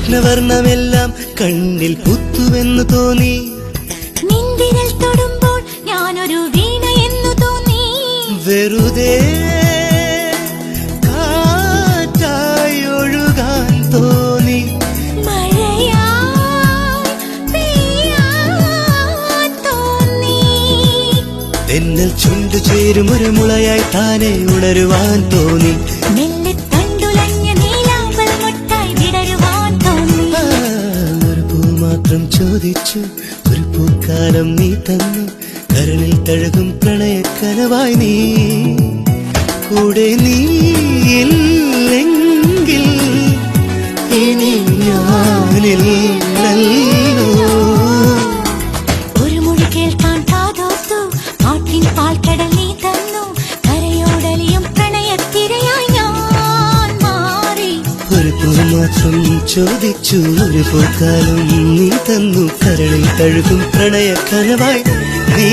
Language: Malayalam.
സ്വപ്നവർണ്ണമെല്ലാം കണ്ണിൽ പുത്തുവെന്ന് തോന്നി. നിൻവിരൽ തൊടുമ്പോൾ ഞാനൊരു വീണ എന്നു തോന്നി. വെറുതെ കാറ്റായി ഒഴുകാൻ തോന്നി. മഴയായി പെയ്യാൻ തോന്നി. തെന്നൽ ചുണ്ടു ചേരും ഒരു മുളയായി താനെ ഉണരുവാൻ തോന്നി. മെല്ലെ തണ്ടുലഞ്ഞ നീലാമ്പൽ മുട്ടായി വിടരുവാൻ തോന്നി. ഒരു പൂ മാത്രം ചോദിച്ചു, ഒരു പൂക്കാലം നീ തന്നു. കരളിൽ തഴുകും പ്രണയക്കനവായി നീ. കൂടെ നീയില്ലെങ്കിൽ ഇനി ഞാനില്ലല്ലോ. ഒരു മൊഴി കേൾക്കാൻ കാതോർത്തു, കാട്ടിൻ പാൽക്കടൽ നീ തന്നു. കരയോടലിയും പ്രണയത്തിരയായി ഞാൻ മാറി. ഒരു പൂ മാത്രം ചോദിച്ചു, ഒരു പൂക്കാലം നീ തന്നു. കരളിൽ തഴുകും പ്രണയക്കനവായി നീ.